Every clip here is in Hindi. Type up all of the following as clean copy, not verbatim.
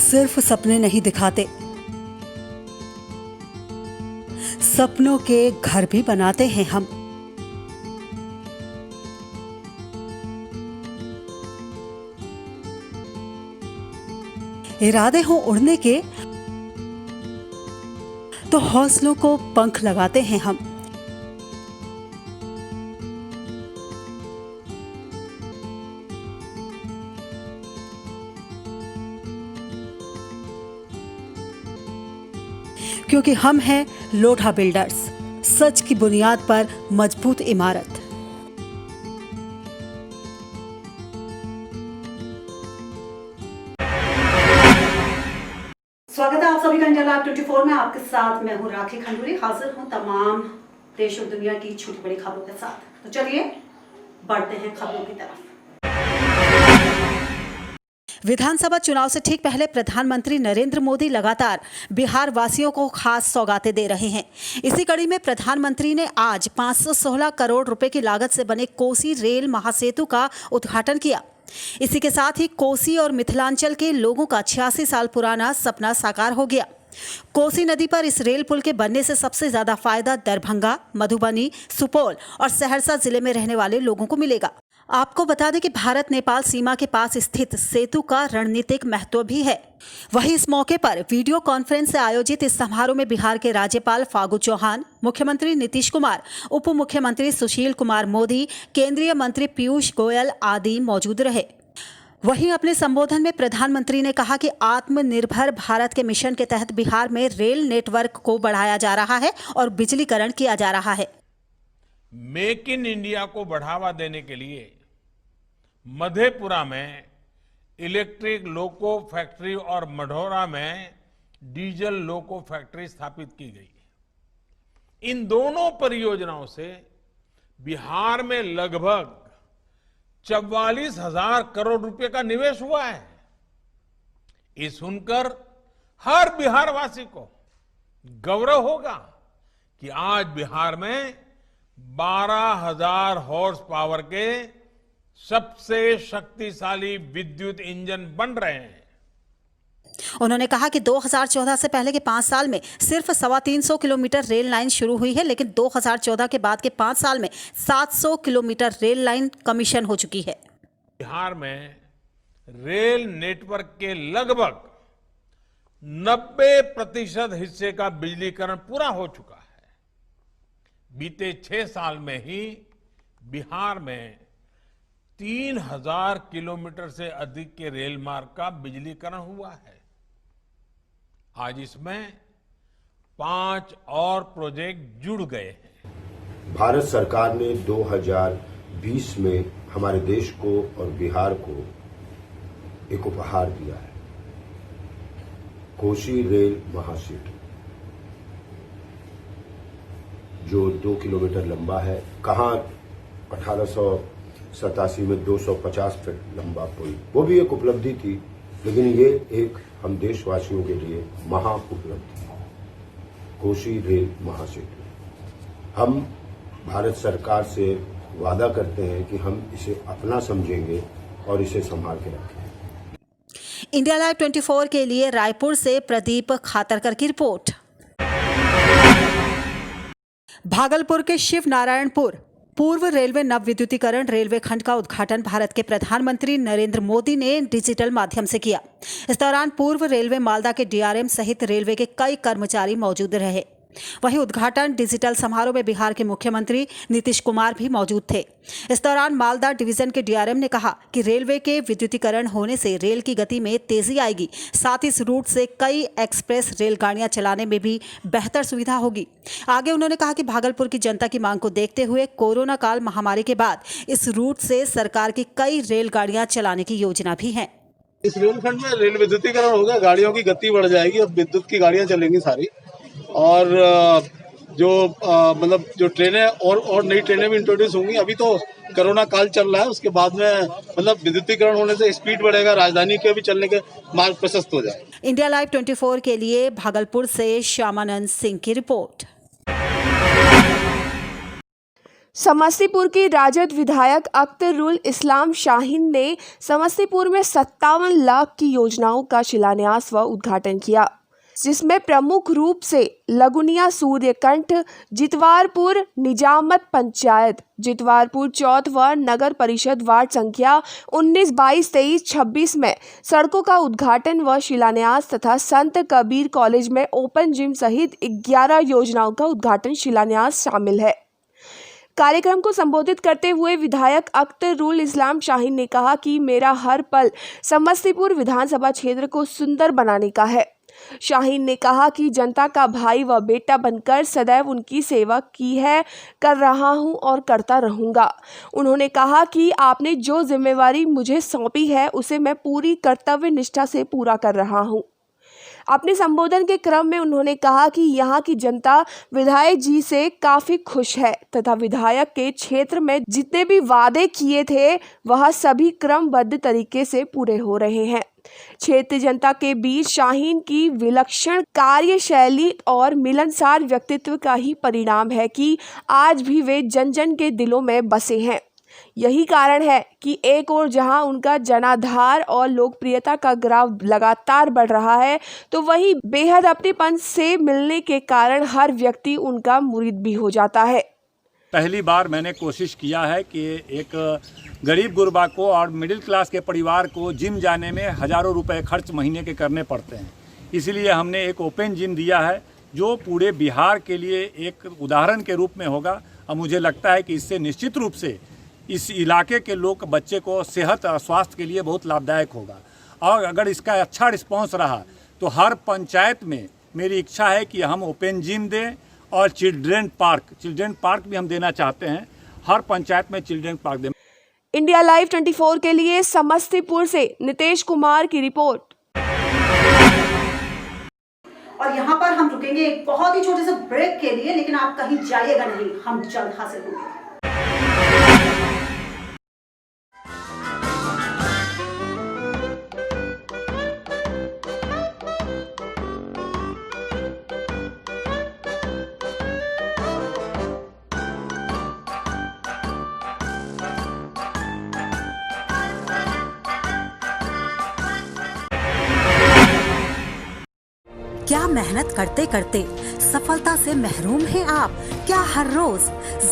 सिर्फ सपने नहीं दिखाते, सपनों के घर भी बनाते हैं हम। इरादे हो उड़ने के तो हौसलों को पंख लगाते हैं हम। क्योंकि हम हैं लोढ़ा बिल्डर्स, सच की बुनियाद पर मजबूत इमारत। स्वागत है आप सभी का इंडिया लाइव 24 में। आपके साथ मैं हूं राखी खंडूरी, हाजिर हूं तमाम देश और दुनिया की छोटी बड़ी खबरों के साथ। तो चलिए बढ़ते हैं खबरों की तरफ। विधानसभा चुनाव से ठीक पहले प्रधानमंत्री नरेंद्र मोदी लगातार बिहार वासियों को खास सौगातें दे रहे हैं। इसी कड़ी में प्रधानमंत्री ने आज 516 करोड़ रुपए की लागत से बने कोसी रेल महासेतु का उद्घाटन किया। इसी के साथ ही कोसी और मिथिलांचल के लोगों का 86 साल पुराना सपना साकार हो गया। कोसी नदी पर इस रेल पुल के बनने से सबसे ज्यादा फायदा दरभंगा, मधुबनी, सुपौल और सहरसा जिले में रहने वाले लोगों को मिलेगा। आपको बता दें कि भारत नेपाल सीमा के पास स्थित सेतु का रणनीतिक महत्व भी है। वहीं इस मौके पर वीडियो कॉन्फ्रेंस से आयोजित इस समारोह में बिहार के राज्यपाल फागू चौहान, मुख्यमंत्री नीतीश कुमार, उप मुख्यमंत्री सुशील कुमार मोदी, केंद्रीय मंत्री पीयूष गोयल आदि मौजूद रहे। वहीं अपने संबोधन में प्रधानमंत्री ने कहा कि आत्मनिर्भर भारत के मिशन के तहत बिहार में रेल नेटवर्क को बढ़ाया जा रहा है और बिजलीकरण किया जा रहा है। मेक इन इंडिया को बढ़ावा देने के लिए मधेपुरा में इलेक्ट्रिक लोको फैक्ट्री और मढ़ौरा में डीजल लोको फैक्ट्री स्थापित की गई। इन दोनों परियोजनाओं से बिहार में लगभग 44,000 करोड़ रुपए का निवेश हुआ है। ये सुनकर हर बिहारवासी को गौरव होगा कि आज बिहार में 12,000 हॉर्स पावर के सबसे शक्तिशाली विद्युत इंजन बन रहे हैं। उन्होंने कहा कि 2014 से पहले के 5 साल में सिर्फ 325 किलोमीटर रेल लाइन शुरू हुई है, लेकिन 2014 के बाद के 5 साल में 700 किलोमीटर रेल लाइन कमीशन हो चुकी है। बिहार में रेल नेटवर्क के लगभग 90% हिस्से का बिजलीकरण पूरा हो चुका है। बीते 6 साल में ही बिहार में 3,000 किलोमीटर से अधिक के रेल मार्ग का बिजलीकरण हुआ है। आज इसमें 5 और प्रोजेक्ट जुड़ गए हैं। भारत सरकार ने 2020 में हमारे देश को और बिहार को एक उपहार दिया है, कोसी रेल महासेतु, जो 2 किलोमीटर लंबा है। कहाँ 1887 में 250 फीट लंबा पुल, वो भी एक उपलब्धि थी, लेकिन ये एक हम देशवासियों के लिए महा उपलब्धि है, कोसी रेल महासेतु। हम भारत सरकार से वादा करते हैं कि हम इसे अपना समझेंगे और इसे संभाल के रखेंगे। इंडिया लाइव 24 के लिए रायपुर से प्रदीप खातरकर की रिपोर्ट। भागलपुर के शिव नारायणपुर पूर्व रेलवे नवविद्युतीकरण रेलवे खंड का उद्घाटन भारत के प्रधानमंत्री नरेंद्र मोदी ने डिजिटल माध्यम से किया। इस दौरान पूर्व रेलवे मालदा के डीआरएम सहित रेलवे के कई कर्मचारी मौजूद रहे। वहीं उद्घाटन डिजिटल समारोह में बिहार के मुख्यमंत्री नीतीश कुमार भी मौजूद थे। इस दौरान मालदा डिवीजन के डीआरएम ने कहा कि रेलवे के विद्युतीकरण होने से रेल की गति में तेजी आएगी, साथ ही इस रूट से कई एक्सप्रेस रेलगाड़ियां चलाने में भी बेहतर सुविधा होगी। आगे उन्होंने कहा कि भागलपुर की जनता की मांग को देखते हुए कोरोना काल महामारी के बाद इस रूट से सरकार की कई रेलगाड़ियां चलाने की योजना भी है। इस रेलखंड में रेल विद्युतीकरण होगा, गाड़ियों की गति बढ़ जाएगी, अब विद्युत की गाड़ियां चलेंगी सारी। और मतलब जो ट्रेनें और नई ट्रेनें भी इंट्रोड्यूस होंगी। अभी तो कोरोना काल चल रहा है, उसके बाद में मतलब विद्युतीकरण होने से स्पीड बढ़ेगा, राजधानी के भी चलने के मार्ग प्रशस्त हो जाए। इंडिया लाइव 24 के लिए भागलपुर से श्यामानंद सिंह की रिपोर्ट। समस्तीपुर की राजद विधायक अख्तरुल इस्लाम शाहीन ने समस्तीपुर में 57 लाख की योजनाओं का शिलान्यास व उद्घाटन किया, जिसमें प्रमुख रूप से लगुनिया सूर्यकंठ, जितवारपुर निजामत पंचायत, जितवारपुर चौथ व नगर परिषद वार्ड संख्या 19, 22, 23, 26 में सड़कों का उद्घाटन व शिलान्यास तथा संत कबीर कॉलेज में ओपन जिम सहित 11 योजनाओं का उद्घाटन शिलान्यास शामिल है। कार्यक्रम को संबोधित करते हुए विधायक अख्तरुल इस्लाम शाहीन ने कहा कि मेरा हर पल समस्तीपुर विधानसभा क्षेत्र को सुंदर बनाने का है। शाहीन ने कहा कि जनता का भाई व बेटा बनकर सदैव उनकी सेवा की है, कर रहा हूं और करता रहूंगा। उन्होंने कहा कि आपने जो जिम्मेवारी मुझे सौंपी है उसे मैं पूरी कर्तव्य निष्ठा से पूरा कर रहा हूं। अपने संबोधन के क्रम में उन्होंने कहा कि यहाँ की जनता विधायक जी से काफ़ी खुश है तथा विधायक के क्षेत्र में जितने भी वादे किए थे वह सभी क्रमबद्ध तरीके से पूरे हो रहे हैं। क्षेत्रीय जनता के बीच शाहीन की विलक्षण कार्यशैली और मिलनसार व्यक्तित्व का ही परिणाम है कि आज भी वे जन जन के दिलों में बसे हैं। यही कारण है कि एक ओर जहां उनका जनाधार और लोकप्रियता का ग्राफ लगातार बढ़ रहा है, तो वहीं बेहद अपनेपन से मिलने के कारण हर व्यक्ति उनका मुरीद भी हो जाता है। पहली बार मैंने कोशिश किया है कि एक गरीब गुरबा को और मिडिल क्लास के परिवार को जिम जाने में हज़ारों रुपए खर्च महीने के करने पड़ते हैं। इसलिए हमने एक ओपन जिम दिया है जो पूरे बिहार के लिए एक उदाहरण के रूप में होगा। और मुझे लगता है कि इससे निश्चित रूप से इस इलाके के लोग बच्चे को सेहत और स्वास्थ्य के लिए बहुत लाभदायक होगा। और अगर इसका अच्छा रिस्पांस रहा तो हर पंचायत में मेरी इच्छा है कि हम ओपन जिम दें और चिल्ड्रेन पार्क भी हम देना चाहते हैं। हर पंचायत में चिल्ड्रेन पार्क दें। इंडिया लाइव 24 के लिए समस्तीपुर से नितेश कुमार की रिपोर्ट। और यहाँ पर हम रुकेंगे एक बहुत ही छोटे से ब्रेक के लिए, लेकिन आप कहीं जाइएगा नहीं, हम जल्द हाजिर होंगे। क्या मेहनत करते करते सफलता से महरूम हैं आप? क्या हर रोज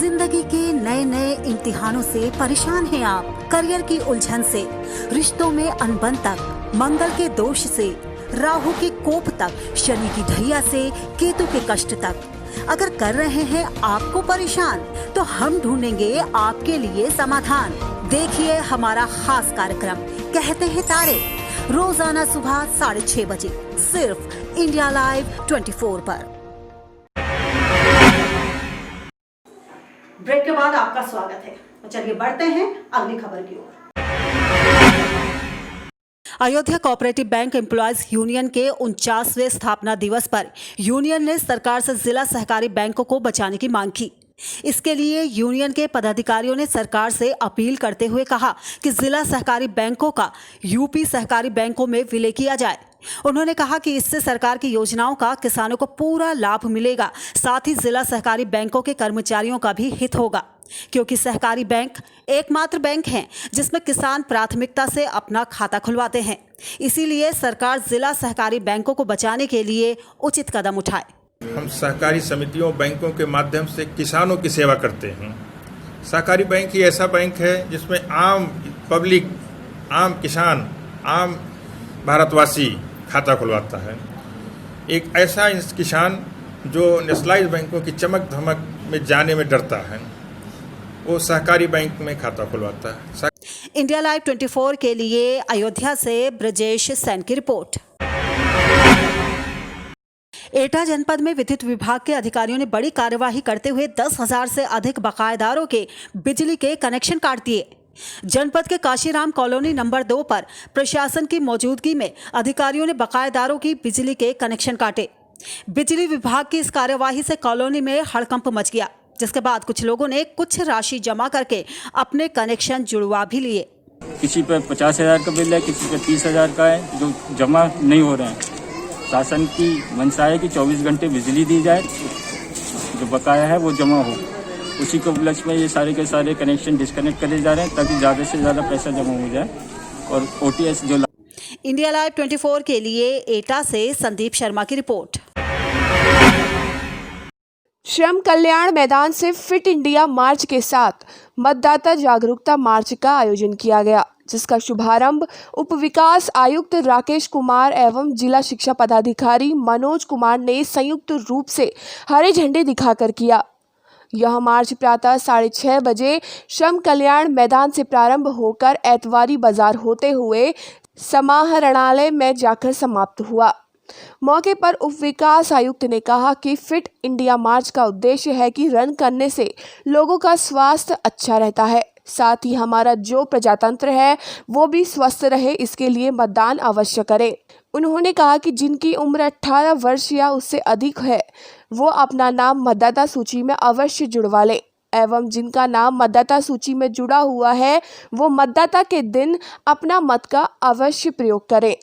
जिंदगी के नए नए इम्तिहानों से परेशान हैं आप? करियर की उलझन से, रिश्तों में अनबन तक, मंगल के दोष से, राहु के कोप तक, शनि की ढैया से केतु के कष्ट तक अगर कर रहे हैं आपको परेशान, तो हम ढूंढेंगे आपके लिए समाधान। देखिए हमारा खास कार्यक्रम कहते हैं तारे, रोजाना सुबह 6:30 बजे सिर्फ इंडिया लाइव 24 पर। ब्रेक के बाद आपका स्वागत है। तो चलिए बढ़ते हैं अगली खबर की ओर। Ayodhya cooperative bank employees union के 49वें स्थापना दिवस पर यूनियन ने सरकार से जिला सहकारी बैंकों को बचाने की मांग की। इसके लिए यूनियन के पदाधिकारियों ने सरकार से अपील करते हुए कहा कि जिला सहकारी बैंकों का यूपी सहकारी बैंकों में विलय किया जाए। उन्होंने कहा कि इससे सरकार की योजनाओं का किसानों को पूरा लाभ मिलेगा, साथ ही जिला सहकारी बैंकों के कर्मचारियों का भी हित होगा, क्योंकि सहकारी बैंक एकमात्र बैंक हैं जिसमें किसान प्राथमिकता से अपना खाता खुलवाते हैं। इसीलिए सरकार जिला सहकारी बैंकों को बचाने के लिए उचित कदम उठाए। हम सहकारी समितियों बैंकों के माध्यम से किसानों की सेवा करते हैं। सहकारी बैंक ही ऐसा बैंक है जिसमें आम पब्लिक, आम किसान, आम भारतवासी खाता खुलवाता है। एक ऐसा किसान जो नेशनलाइज्ड बैंकों की चमक धमक में जाने में डरता है, वो सहकारी बैंक में खाता खुलवाता है। इंडिया लाइव 24 के लिए अयोध्या से ब्रजेश सैन की रिपोर्ट। एटा जनपद में विद्युत विभाग के अधिकारियों ने बड़ी कार्यवाही करते हुए 10,000 से अधिक बकायेदारों के बिजली के कनेक्शन काट दिए। जनपद के काशीराम कॉलोनी नंबर 2 पर प्रशासन की मौजूदगी में अधिकारियों ने बकायेदारों की बिजली के कनेक्शन काटे। बिजली विभाग की इस कार्यवाही से कॉलोनी में हड़कंप मच गया, जिसके बाद कुछ लोगों ने कुछ राशि जमा करके अपने कनेक्शन जुड़वा भी लिए। किसी पे 50,000 का बिल है, किसी पे 30,000 का है, जो जमा नहीं हो रहे हैं। शासन की मंशा है कि 24 घंटे बिजली दी जाए, जो बकाया है वो जमा हो। उसी के उपलक्ष्य में ये सारे के सारे कनेक्शन डिस्कनेक्ट करे जा रहे हैं ताकि ज़्यादा से ज़्यादा पैसा जमा हो जाए। और OTS जो इंडिया लाइव 24 के लिए एटा से संदीप शर्मा की रिपोर्ट। श्रम कल्याण मैदान से फिट इंडिया मार्च के साथ मतदाता जागरूकता मार्च का आयोजन किया गया, जिसका शुभारंभ उप विकास आयुक्त राकेश कुमार एवं जिला शिक्षा पदाधिकारी मनोज कुमार ने संयुक्त रूप से हरे झंडे दिखाकर किया। यह मार्च प्रातः 6:30 बजे श्रम कल्याण मैदान से प्रारंभ होकर एतवारी बाजार होते हुए समाहरणालय में जाकर समाप्त हुआ। मौके पर उप विकास आयुक्त ने कहा कि फिट इंडिया मार्च का उद्देश्य है कि रन करने से लोगों का स्वास्थ्य अच्छा रहता है, साथ ही हमारा जो प्रजातंत्र है वो भी स्वस्थ रहे, इसके लिए मतदान अवश्य करें। उन्होंने कहा कि जिनकी उम्र 18 वर्ष या उससे अधिक है वो अपना नाम मतदाता सूची में अवश्य जुड़वा लें एवं जिनका नाम मतदाता सूची में जुड़ा हुआ है वो मतदाता के दिन अपना मत का अवश्य प्रयोग करें।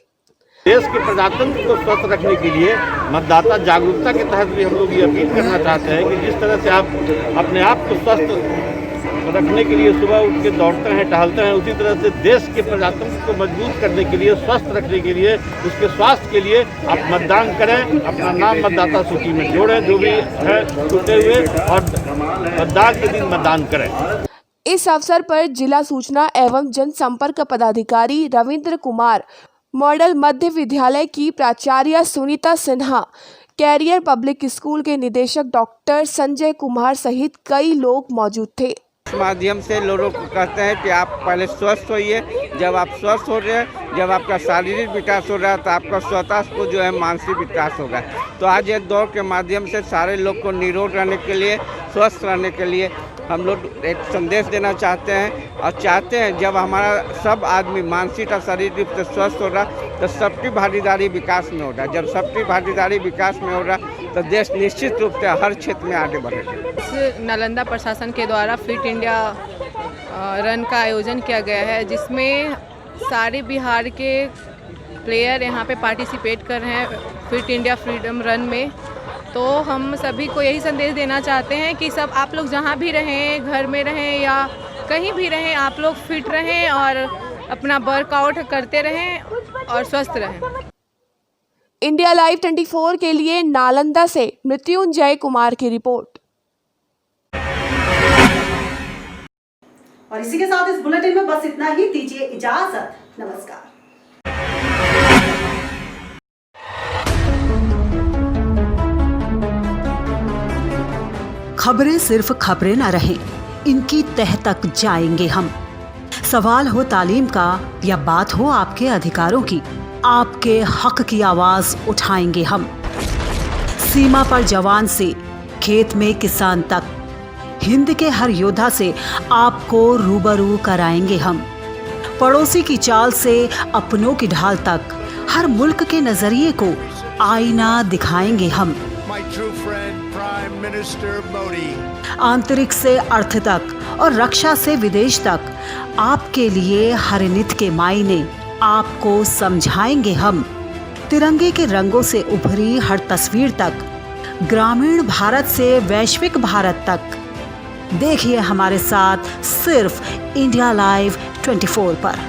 देश के प्रजातंत्र को स्वस्थ रखने के लिए मतदाता जागरूकता के तहत भी हम लोग ये अपील करना चाहते हैं कि जिस तरह से आप अपने आप को स्वस्थ रखने के लिए सुबह उठ के दौड़ते हैं, टहलते हैं, उसी तरह से देश के प्रजातंत्र को मजबूत करने के लिए, स्वस्थ रखने के लिए, उसके स्वास्थ्य के लिए आप मतदान करें, अपना नाम मतदाता सूची में जोड़ें, जो भी है छूटे हुए, और मतदान के दिन मतदान करें। इस अवसर पर जिला सूचना एवं जनसंपर्क पदाधिकारी रविंद्र कुमार, मॉडल मध्य विद्यालय की प्राचार्य Sunita Sinha, Career Public School के निदेशक डॉक्टर संजय कुमार सहित कई लोग मौजूद थे। इस माध्यम से लोगों को कहते हैं कि आप पहले स्वस्थ होइए। जब आप स्वस्थ हो रहे हैं, जब आपका शारीरिक विकास हो रहा है तो आपका स्वतः को जो है मानसिक विकास होगा। तो आज एक दौड़ के माध्यम से सारे लोग को निरोग रहने के लिए, स्वस्थ रहने के लिए हम लोग एक संदेश देना चाहते हैं और चाहते हैं जब हमारा सब आदमी मानसिक और शारीरिक रूप से स्वस्थ हो रहा तो सबकी भागीदारी विकास में हो रहा। जब सबकी भागीदारी विकास में हो रहा तो देश निश्चित रूप से हर क्षेत्र में आगे बढ़ेगा। इस नालंदा प्रशासन के द्वारा फिट इंडिया रन का आयोजन किया गया है, जिसमें सारे बिहार के प्लेयर यहाँ पे पार्टिसिपेट कर रहे हैं फिट इंडिया फ्रीडम रन में। तो हम सभी को यही संदेश देना चाहते हैं कि सब आप लोग जहाँ भी रहें, घर में रहें या कहीं भी रहें, आप लोग फिट रहें और अपना वर्कआउट करते रहें और स्वस्थ रहें। इंडिया लाइव 24 के लिए नालंदा से मृत्युंजय कुमार की रिपोर्ट। और इसी के साथ इस बुलेटिन में बस इतना ही। दीजिए इजाजत, नमस्कार। खबरें सिर्फ खबरें न रहें, इनकी तह तक जाएंगे हम। सवाल हो तालीम का या बात हो आपके अधिकारों की, आपके हक की आवाज उठाएंगे हम। सीमा पर जवान से खेत में किसान तक, हिंद के हर योद्धा से आपको रूबरू कराएंगे हम। पड़ोसी की चाल से अपनों की ढाल तक, हर मुल्क के नजरिए को आईना दिखाएंगे हम। आंतरिक से अर्थ तक और रक्षा से विदेश तक, आपके लिए हर नित के मायने आपको समझाएंगे हम। तिरंगे के रंगों से उभरी हर तस्वीर तक, ग्रामीण भारत से वैश्विक भारत तक, देखिए हमारे साथ सिर्फ इंडिया लाइव 24 पर।